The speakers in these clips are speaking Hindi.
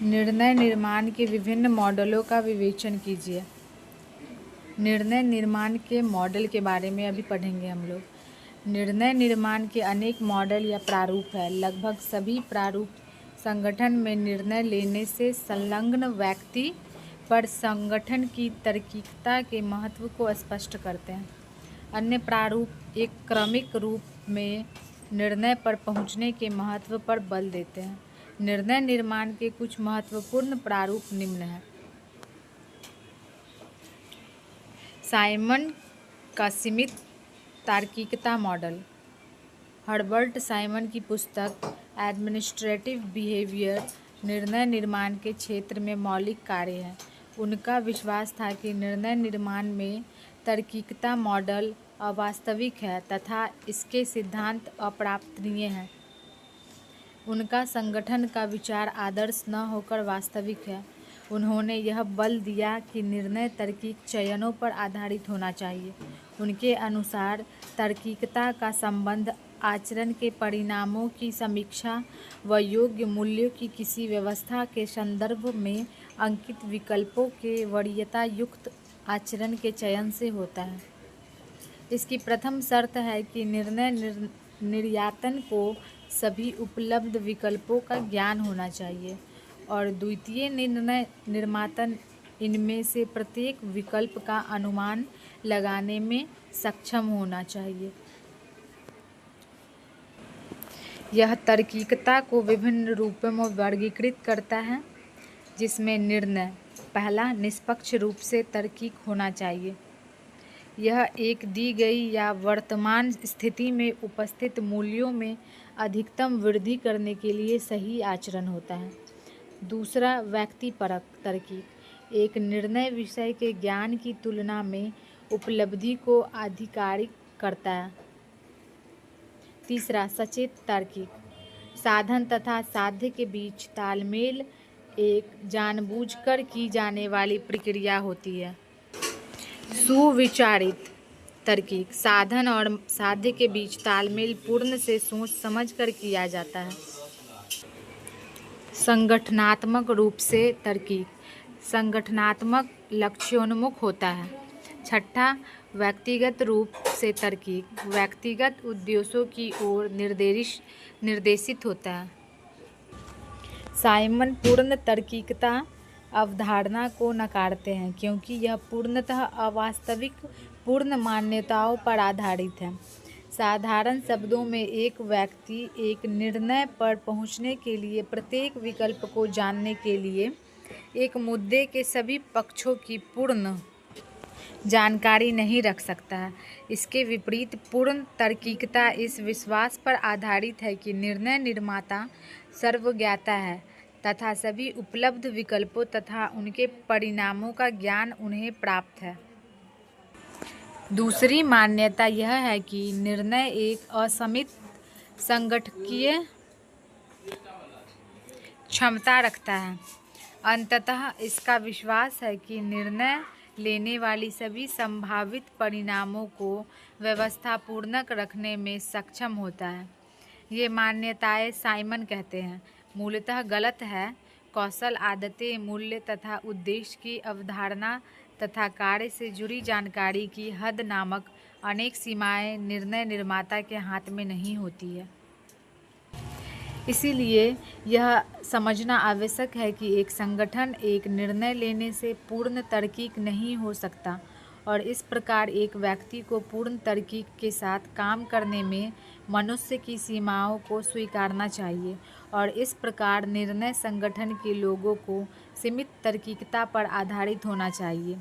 निर्णय निर्माण के विभिन्न मॉडलों का विवेचन कीजिए। निर्णय निर्माण के मॉडल के बारे में अभी पढ़ेंगे हम लोग। निर्णय निर्माण के अनेक मॉडल या प्रारूप हैं। लगभग सभी प्रारूप संगठन में निर्णय लेने से संलग्न व्यक्ति पर संगठन की तार्किकता के महत्व को स्पष्ट करते हैं। अन्य प्रारूप एक क्रमिक रूप में निर्णय पर पहुंचने के महत्व पर बल देते हैं। निर्णय निर्माण के कुछ महत्वपूर्ण प्रारूप निम्न हैं। साइमन का सीमित तार्किकता मॉडल। हर्बर्ट साइमन की पुस्तक एडमिनिस्ट्रेटिव बिहेवियर निर्णय निर्माण के क्षेत्र में मौलिक कार्य है। उनका विश्वास था कि निर्णय निर्माण में तार्किकता मॉडल अवास्तविक है तथा इसके सिद्धांत अप्राप्तनीय हैं। उनका संगठन का विचार आदर्श न होकर वास्तविक है। उन्होंने यह बल दिया कि निर्णय तार्किक चयनों पर आधारित होना चाहिए। उनके अनुसार तार्किकता का संबंध आचरण के परिणामों की समीक्षा व योग्य मूल्यों की किसी व्यवस्था के संदर्भ में अंकित विकल्पों के वरीयता युक्त आचरण के चयन से होता है। इसकी प्रथम शर्त है कि निर्णय निर्यातन को सभी उपलब्ध विकल्पों का ज्ञान होना चाहिए और द्वितीय निर्णय निर्माता इनमें से प्रत्येक विकल्प का अनुमान लगाने में सक्षम होना चाहिए। यह तार्किकता को विभिन्न रूपों में वर्गीकृत करता है, जिसमें निर्णय पहला निष्पक्ष रूप से तार्किक होना चाहिए। यह एक दी गई या वर्तमान स्थिति में उपस्थित मूल्यों में अधिकतम वृद्धि करने के लिए सही आचरण होता है। दूसरा व्यक्तिपरक तार्किक एक निर्णय विषय के ज्ञान की तुलना में उपलब्धि को आधिकारिक करता है। तीसरा सचेत तार्किक साधन तथा साध्य के बीच तालमेल एक जानबूझकर की जाने वाली प्रक्रिया होती है। सुविचारित तार्किक साधन और साध्य के बीच तालमेल पूर्ण से सोच समझ कर किया जाता है। संगठनात्मक रूप से तार्किक संगठनात्मक लक्ष्योन्मुख होता है। छठा व्यक्तिगत रूप से तार्किक व्यक्तिगत उद्देश्यों की ओर निर्देशित होता है। साइमन पूर्ण तार्किकता अवधारणा को नकारते हैं क्योंकि यह पूर्णतः अवास्तविक पूर्ण मान्यताओं पर आधारित है। साधारण शब्दों में एक व्यक्ति एक निर्णय पर पहुंचने के लिए प्रत्येक विकल्प को जानने के लिए एक मुद्दे के सभी पक्षों की पूर्ण जानकारी नहीं रख सकता है। इसके विपरीत पूर्ण तार्किकता इस विश्वास पर आधारित है कि निर्णय निर्माता सर्वज्ञाता है तथा सभी उपलब्ध विकल्पों तथा उनके परिणामों का ज्ञान उन्हें प्राप्त है। दूसरी मान्यता यह है कि निर्णय एक असीमित संगठकीय क्षमता रखता है। अंततः इसका विश्वास है कि निर्णय लेने वाली सभी संभावित परिणामों को व्यवस्थापूर्वक रखने में सक्षम होता है। ये मान्यताएं साइमन कहते हैं मूलतः गलत है। कौशल आदतें मूल्य तथा उद्देश्य की अवधारणा तथा कार्य से जुड़ी जानकारी की हद नामक अनेक सीमाएं निर्णय निर्माता के हाथ में नहीं होती है। इसीलिए यह समझना आवश्यक है कि एक संगठन एक निर्णय लेने से पूर्ण तार्किक नहीं हो सकता और इस प्रकार एक व्यक्ति को पूर्ण तार्किक के साथ काम करने में मनुष्य की सीमाओं को स्वीकारना चाहिए और इस प्रकार निर्णय संगठन के लोगों को सीमित तार्किकता पर आधारित होना चाहिए।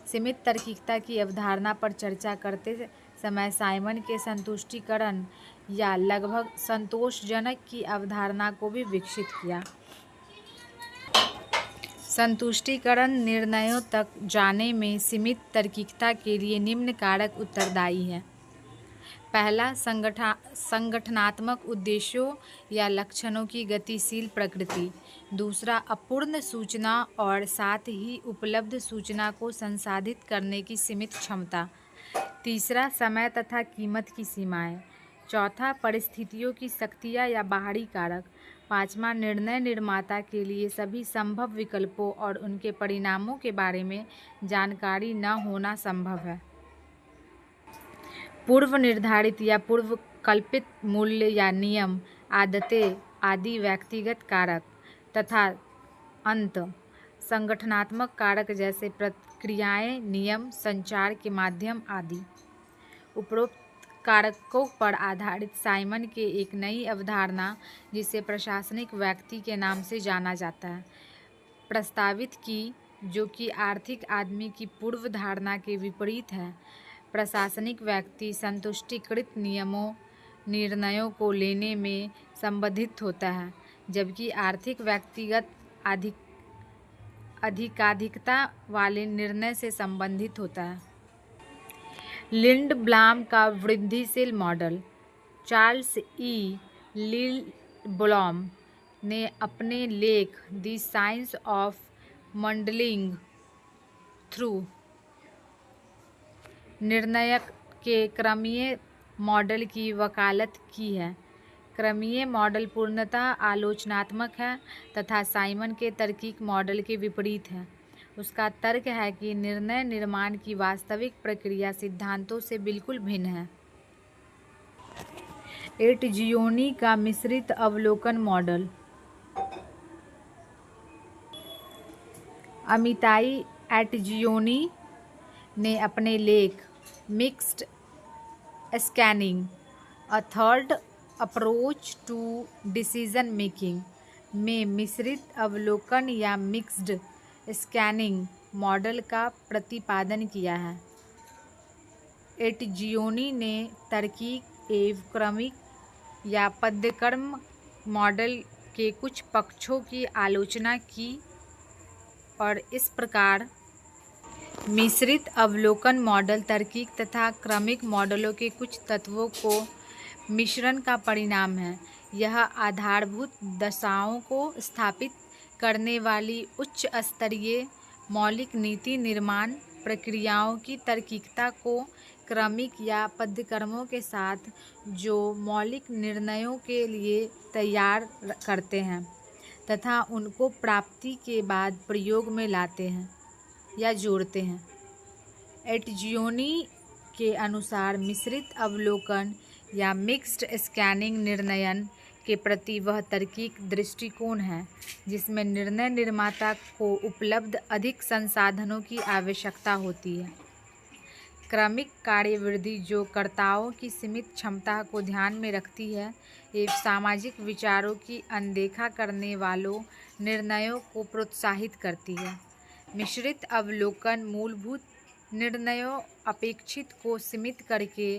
सीमित तार्किकता की अवधारणा पर चर्चा करते समय साइमन के संतुष्टिकरण या लगभग संतोषजनक की अवधारणा को भी विकसित किया। संतुष्टिकरण निर्णयों तक जाने में सीमित तार्किकता के लिए निम्न कारक उत्तरदायी हैं। पहला संगठनात्मक उद्देश्यों या लक्षणों की गतिशील प्रकृति। दूसरा अपूर्ण सूचना और साथ ही उपलब्ध सूचना को संसाधित करने की सीमित क्षमता। तीसरा समय तथा कीमत की सीमाएं। चौथा परिस्थितियों की शक्तियाँ या बाहरी कारक। पाँचवा, निर्णय निर्माता के लिए सभी संभव विकल्पों और उनके परिणामों के बारे में जानकारी न होना संभव है। पूर्व निर्धारित या पूर्व कल्पित मूल्य या नियम, आदतें आदि व्यक्तिगत कारक तथा अंत संगठनात्मक कारक जैसे प्रक्रियाएं, नियम, संचार के माध्यम आदि। उपरोक्त कारकों पर आधारित साइमन के एक नई अवधारणा, जिसे प्रशासनिक व्यक्ति के नाम से जाना जाता है, प्रस्तावित की, जो कि आर्थिक आदमी की पूर्व धारणा के विपरीत है। प्रशासनिक व्यक्ति संतुष्टिकृत नियमों, निर्णयों को लेने में संबंधित होता है, जबकि आर्थिक व्यक्तिगत अधिकाधिकता वाले निर्णय से संबंधित होता है। लिंडब्लॉम का वृद्धिशील मॉडल। Charles E. लिंडब्लॉम ने अपने लेख the science of modelling through निर्णयक के क्रमीय मॉडल की वकालत की है। क्रमीय मॉडल पूर्णतः आलोचनात्मक है तथा साइमन के तार्किक मॉडल के विपरीत है। उसका तर्क है कि निर्णय निर्माण की वास्तविक प्रक्रिया सिद्धांतों से बिल्कुल भिन्न है। एटजियोनी का मिश्रित अवलोकन मॉडल। अमिताई एटजियोनी ने अपने लेख mixed scanning, a third approach to decision making में मिश्रित अवलोकन या मिक्स्ड स्कैनिंग मॉडल का प्रतिपादन किया है। एटजियोनी ने तार्किक एवं क्रमिक या पद्यक्रम मॉडल के कुछ पक्षों की आलोचना की और इस प्रकार मिश्रित अवलोकन मॉडल तार्किक तथा क्रमिक मॉडलों के कुछ तत्वों को मिश्रण का परिणाम है। यह आधारभूत दशाओं को स्थापित करने वाली उच्च स्तरीय मौलिक नीति निर्माण प्रक्रियाओं की तार्किकता को क्रमिक या पद्यक्रमों के साथ जो मौलिक निर्णयों के लिए तैयार करते हैं तथा उनको प्राप्ति के बाद प्रयोग में लाते हैं या जोड़ते हैं। एटजियोनी के अनुसार मिश्रित अवलोकन या मिक्स्ड स्कैनिंग निर्णयन के प्रति वह तार्किक दृष्टिकोण है जिसमें निर्णय निर्माता को उपलब्ध अधिक संसाधनों की आवश्यकता होती है। क्रमिक कार्यविधि जो कर्ताओं की सीमित क्षमता को ध्यान में रखती है एवं सामाजिक विचारों की अनदेखा करने वालों निर्णयों को प्रोत्साहित करती है। मिश्रित अवलोकन मूलभूत निर्णयों अपेक्षित को सीमित करके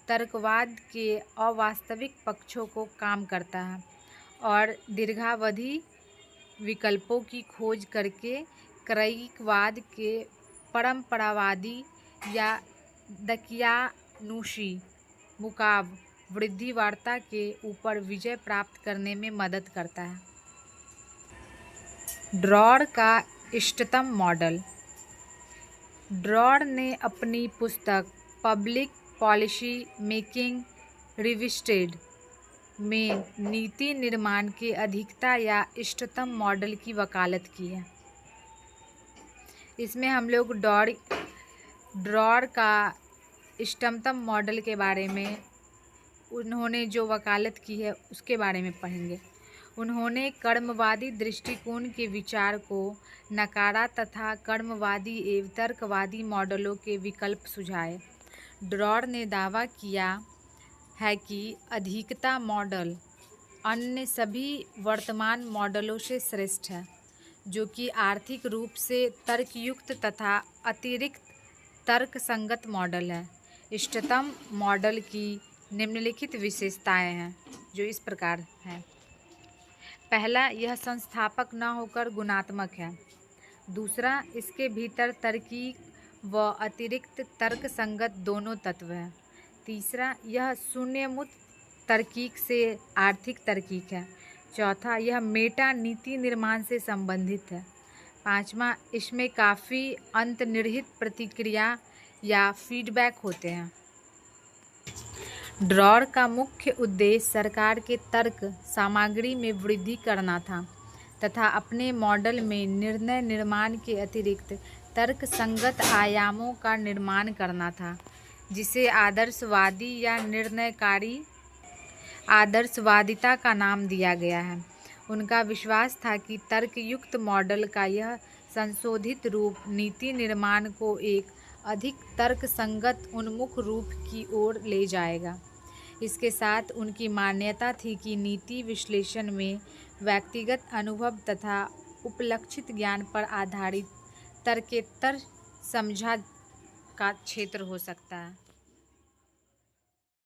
तर्कवाद के अवास्तविक पक्षों को काम करता है और दीर्घावधि विकल्पों की खोज करके क्रयिकवाद के परंपरावादी या दकियानुशी मुकाब वृद्धिवार्ता के ऊपर विजय प्राप्त करने में मदद करता है। ड्रॉर का इष्टतम मॉडल। ड्रॉर ने अपनी पुस्तक पब्लिक पॉलिसी मेकिंग रिविस्टेड में नीति निर्माण के अधिकता या इष्टतम मॉडल की वकालत की है। इसमें हम लोग ड्रॉर का इष्टतम मॉडल के बारे में उन्होंने जो वकालत की है उसके बारे में पढ़ेंगे। उन्होंने कर्मवादी दृष्टिकोण के विचार को नकारा तथा कर्मवादी एवं तर्कवादी मॉडलों के विकल्प सुझाए। ड्रॉर ने दावा किया है कि अधिकता मॉडल अन्य सभी वर्तमान मॉडलों से श्रेष्ठ है, जो कि आर्थिक रूप से तर्कयुक्त तथा अतिरिक्त तर्कसंगत मॉडल है। इष्टतम मॉडल की निम्नलिखित विशेषताएं हैं जो इस प्रकार हैं। पहला, यह संस्थापक न होकर गुणात्मक है। दूसरा, इसके भीतर तार्किक व अतिरिक्त तर्कसंगत दोनों तत्व हैं। तीसरा, यह शून्यमुक्त तार्किक से आर्थिक तार्किक है। चौथा, यह मेटा नीति निर्माण से संबंधित है। पांचवा, इसमें काफ़ी अंतर्निहित प्रतिक्रिया या फीडबैक होते हैं। ड्रॉर का मुख्य उद्देश्य सरकार के तर्क सामग्री में वृद्धि करना था तथा अपने मॉडल में निर्णय निर्माण के अतिरिक्त तर्क संगत आयामों का निर्माण करना था, जिसे आदर्शवादी या निर्णयकारी आदर्शवादिता का नाम दिया गया है। उनका विश्वास था कि तर्कयुक्त मॉडल का यह संशोधित रूप नीति निर्माण को एक अधिक तर्कसंगत उन्मुख रूप की ओर ले जाएगा। इसके साथ उनकी मान्यता थी कि नीति विश्लेषण में व्यक्तिगत अनुभव तथा उपलक्षित ज्ञान पर आधारित तर्केतर समझा का क्षेत्र हो सकता है।